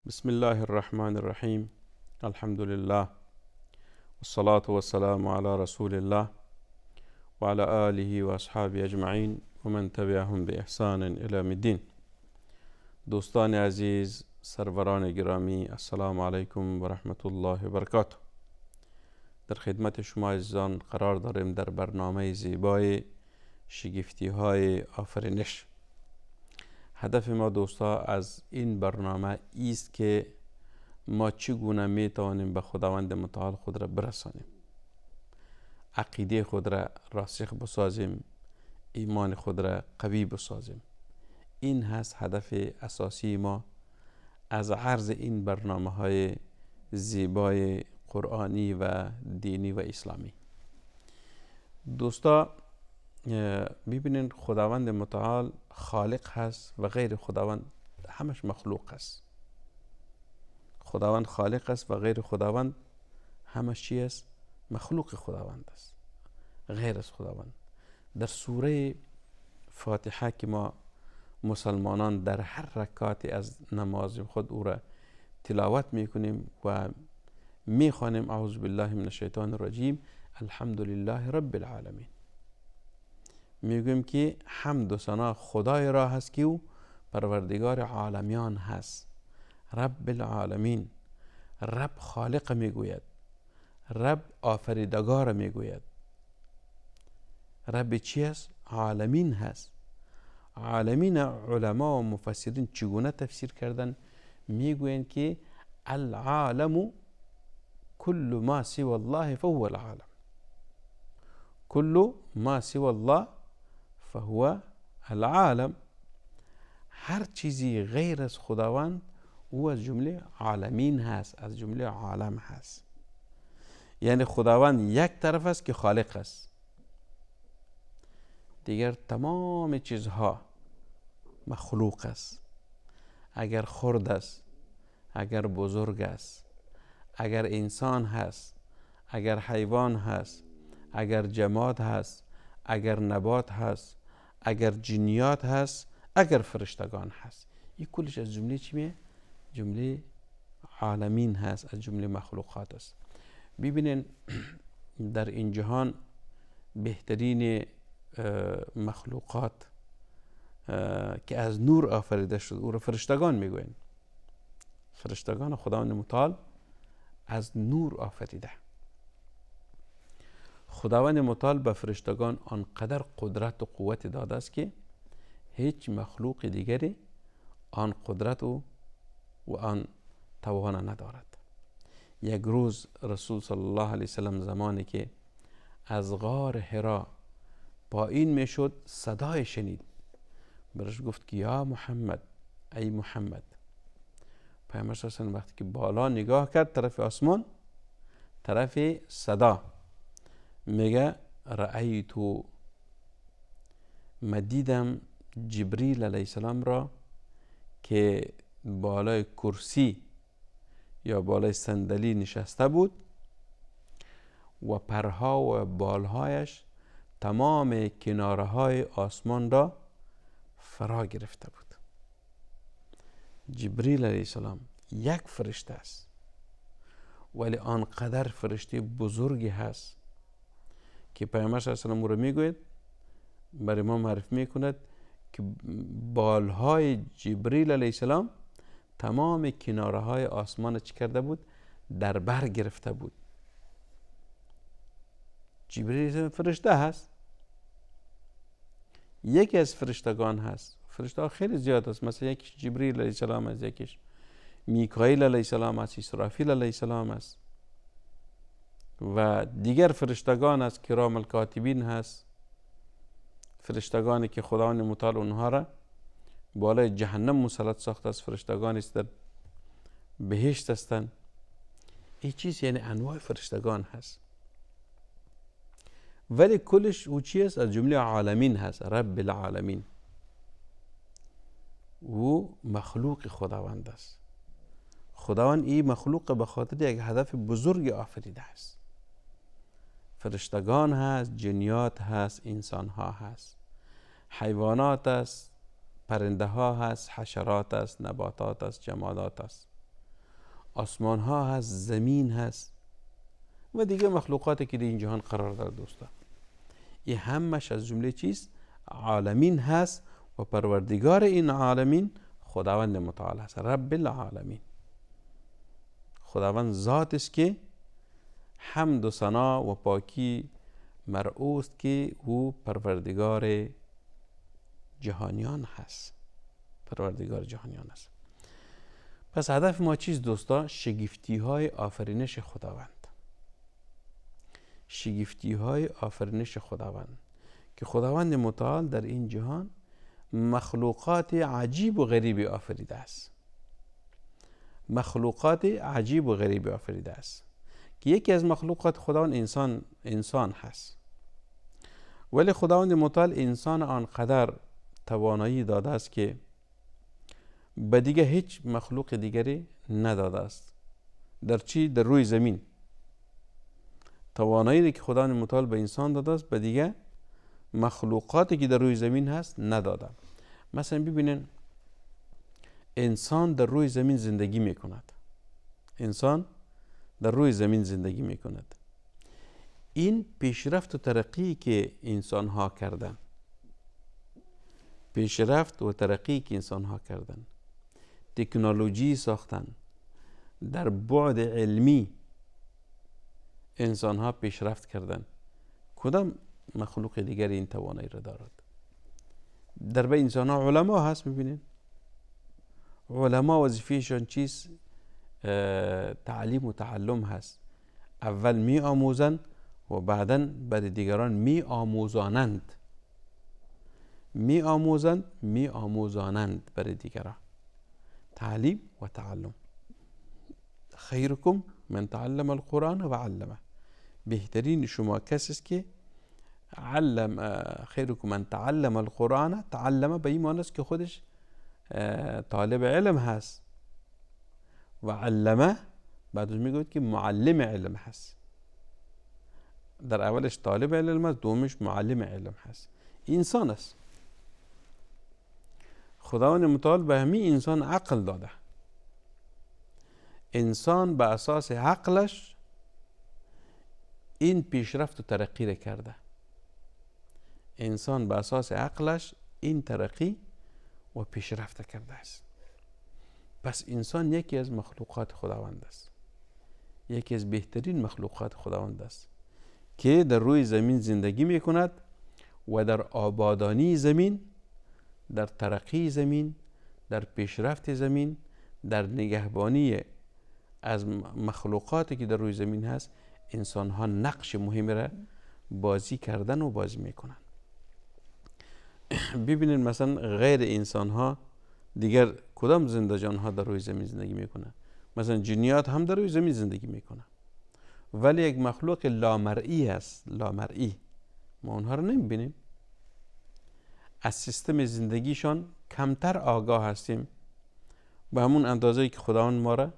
بسم الله الرحمن الرحیم. الحمد لله والصلاة والسلام على رسول الله وعلى آله وأصحابه أجمعین و من تبعهم بإحسان إلى يوم الدین. دوستان عزیز، سروران گرامی، السلام علیکم و رحمت الله و برکاته. در خدمت شما عزیزان قرار داریم در برنامه زیبای شگفتی های آفرینش. هدف ما دوستا از این برنامه است که ما چگونه می توانیم به خداوند متعال خود را برسانیم، عقیده خود را راسخ بسازیم، ایمان خود را قوی بسازیم. این هست هدف اساسی ما از عرض این برنامه های زیبای قرآنی و دینی و اسلامی. دوستا ببینید، خداوند متعال خالق هست و غیر خداوند همش مخلوق هست. خداوند خالق است و غیر خداوند همش چی است؟ مخلوق خداوند است، غیر از خداوند. در سوره فاتحه که ما مسلمانان در هر رکعت از نماز خود او را تلاوت میکنیم و میخوانیم اعوذ بالله من الشیطان الرجیم الحمد لله رب العالمین. میگویم که حمد و ثنا خدای را هست که او پروردگار عالمیان هست. رب العالمین، رب خالق میگوید، رب آفریدگار میگوید. رب چی است؟ عالمین هست. عالمین علما و مفسرین چگونه تفسیر کردن؟ میگویند که العالم كل ما سوى الله فهو العالم. كل ما سوى الله فهو العالم. هر چیزی غیر از خداوند او از جمله عالمین هست، از جمله عالم هست. یعنی خداوند یک طرف است که خالق است، دیگر تمام چیزها مخلوق است. اگر خرد است، اگر بزرگ است، اگر انسان هست، اگر حیوان هست، اگر جماد هست، اگر نبات هست، اگر جنیات هست، اگر فرشتگان هست، این کلش از جمله چیه؟ جمله عالمین هست، از جمله مخلوقات است. ببینین در این جهان بهترین مخلوقات که از نور آفریده شد او را فرشتگان میگوین. فرشتگان خداوند متعال از نور آفریده. خداوند متعال به فرشتگان آنقدر قدرت و قوت داده است که هیچ مخلوق دیگری آن قدرت و آن توان ندارد. یک روز رسول صلی الله علیه وسلم زمانی که از غار حرا پایین میشد صدای شنید، برش گفت که یا محمد، ای محمد. پیامبر صلی الله علیه و وقتی که بالا نگاه کرد طرف آسمان، طرف صدا، میگه رأیتو، مدیدم جبریل علیه السلام را که بالای کرسی یا بالای صندلی نشسته بود و پرها و بالهایش تمام کناره های آسمان را فرا گرفته بود. جبریل علیه السلام یک فرشته است، ولی آنقدر فرشته بزرگی هست که پیامبر صلی الله علیه و آله میگوید، برای ما معرفی میکند که بالهای جبریل علیه السلام تمام کناره های آسمان چی کرده بود؟ در بر گرفته بود. جبریل فرشته هست، یکی از فرشتگان هست. فرشته ها خیلی زیاد است، مثلا یکیش جبریل علیه السلام است، یکیش میکائیل علیه السلام است، اسرافیل علیه السلام است و دیگر فرشتگان است، کرام الکاتبین هست، فرشتگانی که خداوند متعال اونها را بالای جهنم مسلط ساخته است. فرشتگانی است در بهشت هستند. این چیز یعنی انواع فرشتگان هست، ولی کلش او چی است؟ از جمله عالمین هست. رب العالمین او مخلوق خداوند است. خداوند این مخلوق به خاطر یک هدف بزرگ آفریده است. فرشتگان هست، جنیات هست، انسان ها هست، حیوانات است، پرنده ها هست، حشرات است، نباتات است، جمادات است. آسمان ها هست، زمین هست و دیگه مخلوقاتی که در این جهان قرار داره دوستا. این همش از جمله چیست؟ عالمین هست و پروردگار این عالمین خداوند متعال هست، رب العالمین. خداوند ذات است که حمد و ثنا و پاکی مرعوست که او پروردگار جهانیان هست، پروردگار جهانیان هست. پس هدف ما چیست دوستا؟ شگفتی های آفرینش خداوند، شگفتی های آفرینش خداوند که خداوند متعال در این جهان مخلوقات عجیب و غریبی آفریده است، مخلوقات عجیب و غریبی آفریده است که یکی از مخلوقات خداوند انسان هست. ولی خداوند متعال انسان آنقدر توانایی داده است که به دیگه هیچ مخلوق دیگری نداده است. در چی؟ در روی زمین. توانایی که خداوند متعال به انسان داده است به دیگه مخلوقاتی که در روی زمین هست نداده. مثلا ببینین انسان در روی زمین زندگی میکند، انسان در روی زمین زندگی میکند. این پیشرفت و ترقی که انسان ها کردن، پیشرفت و ترقی که انسان ها کردن، تکنولوژی ساختن، در بعد علمی انسان ها پیشرفت کردن. کدام مخلوق دیگر این توانایی را دارد؟ در به انسان ها علما هست. میبینین علما وظیفهشان چیست؟ تعلیم و تعلم هست. اول می آموزند و بعدا برای دیگران می آموزانند، می آموزند می آموزانند برای دیگران. تعلیم و تعلم. خیرکم من تعلم القرآن و علمه. بهترین شما کسی است که خیرکم من تعلم القرآن، تعلمه به این معنی است که خودش طالب علم هست و علمه بعدش میگوید که معلم علم هست. در اولش طالب علم است، دومش معلم علم هست. انسان است. خداوند متعال به همین انسان عقل داده. انسان به اساس عقلش این پیشرفت و ترقی را کرده. انسان به اساس عقلش این ترقی و پیشرفت کرده است. پس انسان یکی از مخلوقات خداوند است، یکی از بهترین مخلوقات خداوند است که در روی زمین زندگی می کند و در آبادانی زمین، در ترقی زمین، در پیشرفت زمین، در نگهبانی از مخلوقاتی که در روی زمین هست انسان ها نقش مهمی را بازی کردن و بازی میکنن. ببینید مثلا غیر انسان ها دیگر کدام زنده جان ها در روی زمین زندگی میکنن؟ مثلا جنیات هم در روی زمین زندگی میکنن، ولی یک مخلوق لامرئی است، لامرئی. ما اونها رو نمیبینیم، از سیستم زندگیشان کمتر آگاه هستیم به همون اندازه که خداوند ما را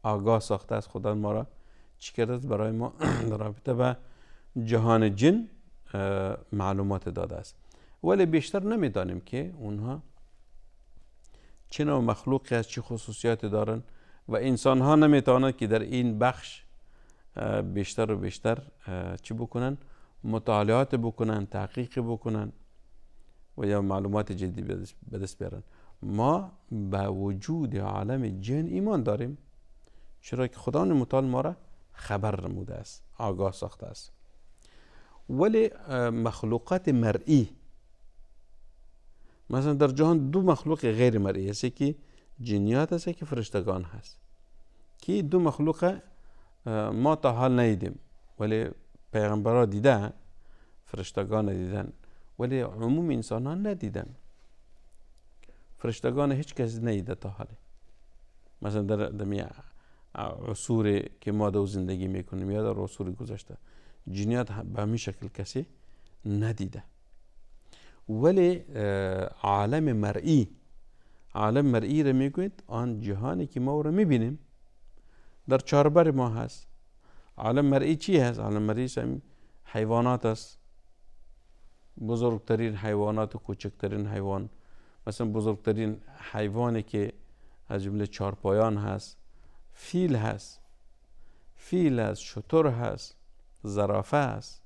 آگاه ساخته است. خداوند ما را چی کرده است؟ برای ما در رابطه با جهان جن معلومات داده است، ولی بیشتر نمیدانیم که اونها چه نوع مخلوقی است، چه خصوصیات دارن و انسان ها نمیتوانند که در این بخش بیشتر و بیشتر چی بکنن؟ مطالعات بکنن، تحقیق بکنن و یا معلومات جدی به دست بیارن. ما به وجود عالم جن ایمان داریم، چرا که خداوند متعال ما را خبر نموده است، آگاه ساخته است. ولی مخلوقات مرئی، مثلا در جهان دو مخلوق غیر مرئی هست، که جنیات هست که فرشتگان هست، که دو مخلوق ما تا حال ندیدیم ولی پیغمبرها دیدن، فرشتگان دیدن، ولی عموم انسان ها ندیدن. فرشتگان هیچ کسی ندیده تا حال. مثلا در عصور که ما در زندگی میکنیم یا در عصور گذشته جنیات به همین شکل کسی ندیده. ولی عالم مرئی، عالم مرئی را میگوید آن جهانی که ما را میبینیم در چاربر ما هست. عالم مرئی چی هست؟ عالم مرئی حیوانات است، بزرگترین حیوانات و کوچکترین حیوان. مثلا بزرگترین حیوانی که از جمله چارپایان هست فیل هست، شتر هست، زرافه هست،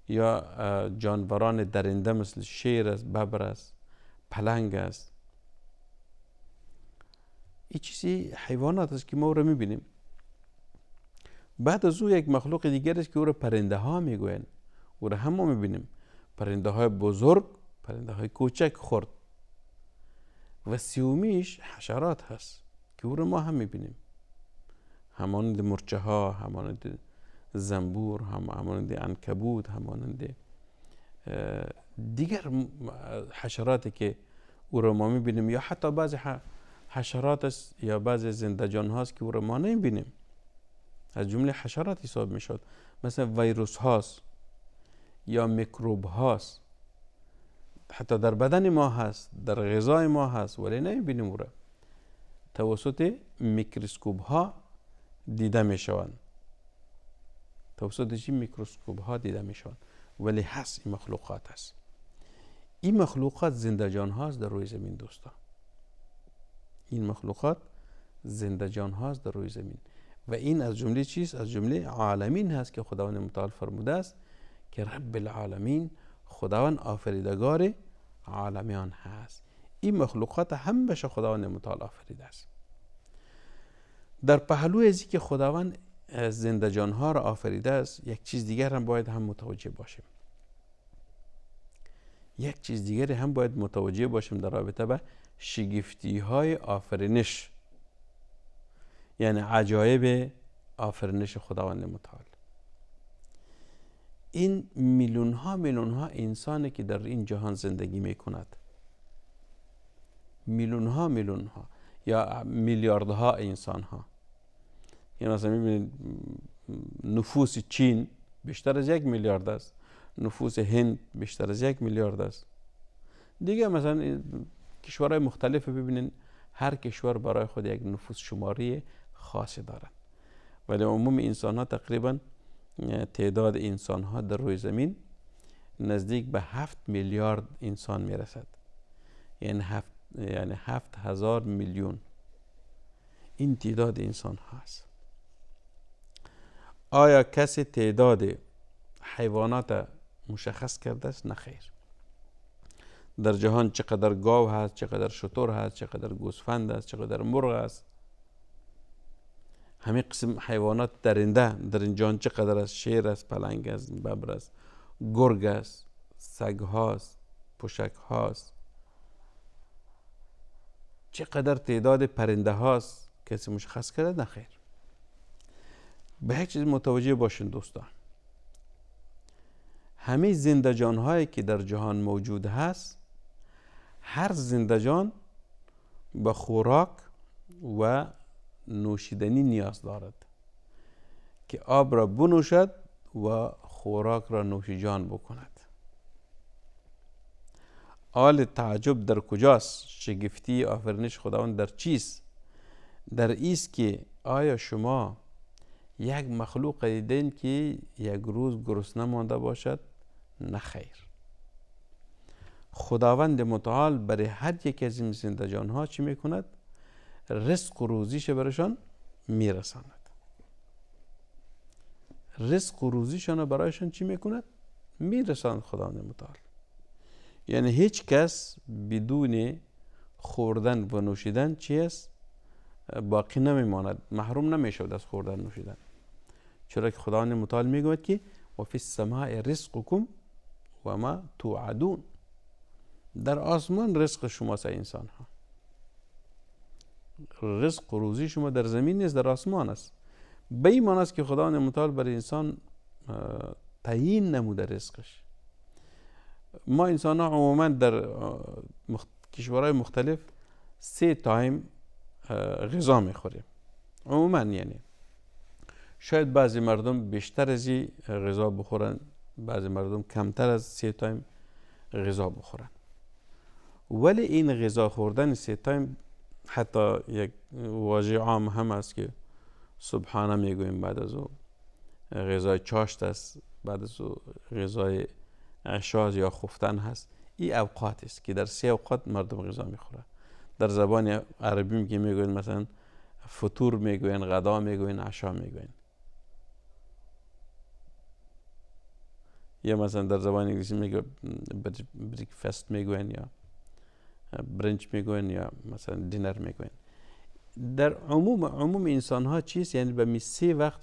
یا جانوران درنده مثل شیر است، ببر است، پلنگ است. این چیزی حیوانات است که ما او را میبینیم. بعد از او یک مخلوق دیگر است که او را پرنده ها میگوین. او را هم ما میبینیم، پرنده های بزرگ، پرنده های کوچک، خرد. و سیومیش حشرات هست که او را ما هم میبینیم، همانند مرچه ها، همانند زنبور، همانند عنکبوت، همانند دیگر حشراتی که او را ما میبینیم، یا حتی بعضی حشرات است یا بعضی زندجان هاست که او را ما نمیبینیم، از جمله حشرات حساب میشد، مثل ویروس هاست یا میکروب هاست، حتی در بدن ما هست، در غذای ما هست، ولی نمیبینیم او را. توسط میکروسکوپ ها دیده میشوند. توسط چی؟ میکروسکوپ ها دیده میشوند، ولی هست. این مخلوقات هست. این مخلوقات زنده جان هاست در روی زمین دوستان. این مخلوقات زنده جان هاست در روی زمین. و این از جمله چیست؟ از جمله عالمین هست که خداوند متعال فرموده است که رب العالمین، خداوند آفریدگار عالمیان هست. این مخلوقات همش خداوند متعال آفریده است. در پهلوی ازی که خداوند زنده جان ها را آفریده است، یک چیز دیگر هم باید هم متوجه باشیم. یک چیز دیگر هم باید متوجه باشیم در رابطه به شگفتی های آفرینش، یعنی عجایب آفرینش خداوند متعال. این میلیون ها انسانی که در این جهان زندگی میکند، میلیون ها یا میلیاردها انسان ها. یعنی مثلا میبینید نفوس چین بیشتر از 1 میلیارد است، نفوس هند بیشتر از 1 میلیارد است. دیگه مثلا کشورهای مختلف ببینید، هر کشور برای خود یک نفوس شماری خاصی دارند، ولی عموم انسان ها تقریبا تعداد انسان ها در روی زمین نزدیک به 7 میلیارد انسان میرسد. یعنی 7,000 میلیون این تعداد انسان هست. آیا کسی تعداد حیوانات مشخص کرده است؟ نه خیر. در جهان چقدر گاو هست، چقدر شتر هست، چقدر گوسفند هست، چقدر مرغ هست، همه قسم حیوانات درنده در این جهان چقدر است؟ شیر است، پلنگ است، ببر است، گرگ است، سگ هاست، پشک هاست، چقدر تعداد پرنده هاست کسی مشخص کرده؟ نه خیر. به یک چیز متوجه باشین دوستان، همه زنده جان هایی که در جهان موجود هست، هر زنده جان به خوراک و نوشیدنی نیاز دارد که آب را بنوشد و خوراک را نوشیجان بکند. حال تعجب در کجاست؟ شگفتی آفرینش خداوند در چیست؟ در ایست که آیا شما یک مخلوق دیدین که یک روز گرسنه مانده باشد؟ نه خیر. خداوند متعال برای هر یک از این زنده جان ها چی میکند؟ رزق و روزیش برایشان میرساند. رزق و روزیشان برایشان چی میکند؟ میرساند خداوند متعال. یعنی هیچ کس بدون خوردن و نوشیدن چی است؟ باقی نمیماند، محروم نمیشود از خوردن و نوشیدن. چرا که خداوند متعال میگوید که و فی السماء رزقکم و ما توعدون. در آسمان رزق شماست انسان ها. رزق و روزی شما در زمین نیست، در آسمان است. به این معنی است که خداوند متعال برای انسان تعیین نموده رزقش. ما انسان ها عموما در کشورهای مختلف 3 تایم غذا میخوریم عموما. یعنی شاید بعضی مردم بیشتر از این غذا بخورن، بعضی مردم کمتر از 3 تایم غذا بخورن. ولی این غذا خوردن 3 تایم حتی یک واژه عام هم است که صبحانه میگویم، بعد از او غذای چاشت است، بعد از او غذای عشاء یا خفتن هست. این اوقات است که در 3 اوقات مردم غذا میخورن. در زبان عربی که میگویم مثلا فطور میگوین، غدا میگوین، عشا میگوین. یا مثلا در زبان انگلیسی میگه بریکفست میگوین یا برنچ میگوین یا مثلا دینر میگوین. در عموم انسان ها چیست؟ یعنی به 3 وقت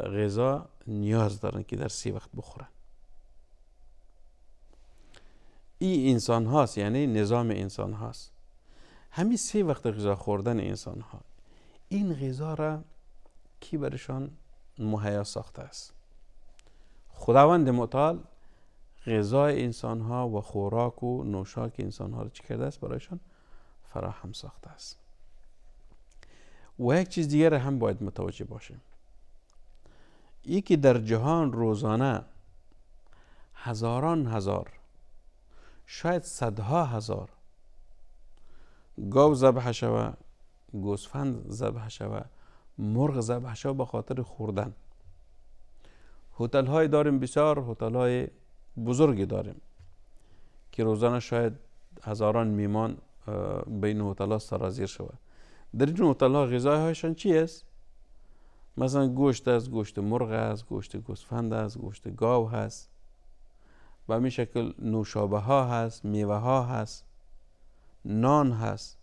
غذا نیاز دارن که در 3 وقت بخورن. این انسان هاست، یعنی نظام انسان هاست. همین 3 وقت غذا خوردن انسان ها، این غذا را کی برشان مهیا ساخته است؟ خداوند متعال غذای انسان ها و خوراک و نوشاک انسان ها را چی کرده است؟ برایشان فراهم ساخته است. و یک چیز دیگر هم باید متوجه باشیم، ای که در جهان روزانه هزاران هزار، شاید صدها هزار گاو ذبح شود، گوسفند ذبح شود، مرغ ذبح شود به خاطر خوردن. هتل های داریم، بسیار هتل های بزرگی داریم که روزانه شاید هزاران میمان بین هتل ها سرازیر شود. در این هتل ها غذای هایشان چی است؟ مثلا گوشت است، گوشت مرغ است، گوشت گوسفند است، گوشت گاو هست، به همین شکل نوشابه ها هست، میوه ها هست، نان هست.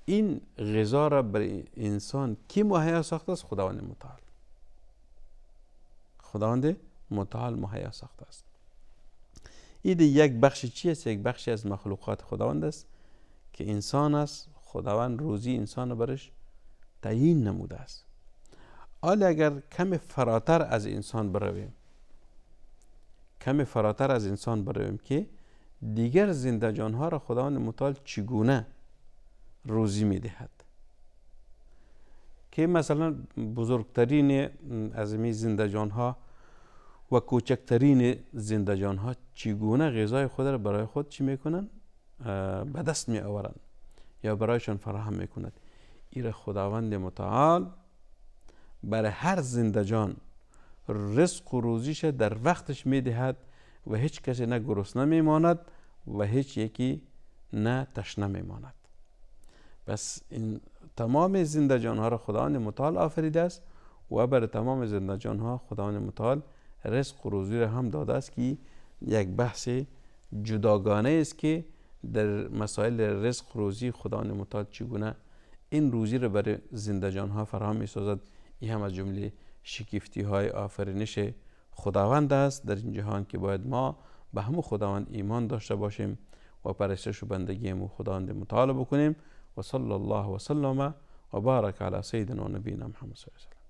این غذا را برای انسان کی مهیا ساخته است؟ خداوند متعال. خداوند متعال مهیا ساخته است. این یک بخش چی است؟ یک بخشی از مخلوقات خداوند است که انسان است. خداوند روزی انسان برش تعیین نموده است. حالا اگر کم فراتر از انسان برویم، که دیگر زنده جانها را خداوند متعال چگونه روزی میدهد، که مثلا بزرگترین از این زنده جانها و کوچکترین زنده جانها چگونه غذای خود را برای خود چی میکنن؟ به دست می آورند یا برایشان فراهم میکند. این خداوند متعال برای هر زنده جان رزق و روزیش در وقتش میدهد و هیچ کسی نه گرسنه میماند و هیچ یکی نه تشنه میماند. پس این تمام زنده جانها را خداوند متعال آفریده است و برای تمام زنده جانها خداوند متعال رزق و روزی را هم داده است که یک بحث جداگانه است که در مسائل رزق و روزی خداوند متعال چگونه این روزی را برای زنده جانها فراهم می‌سازد. این هم از جمله شگفتی های آفرینش خداوند است در این جهان که باید ما به همون خداوند ایمان داشته باشیم و پرستش و بندگی همون خداوند متعال بکنیم. و صلی الله و سلم و بارک علی سیدنا و نبینا محمد صلی الله علیه و سلم.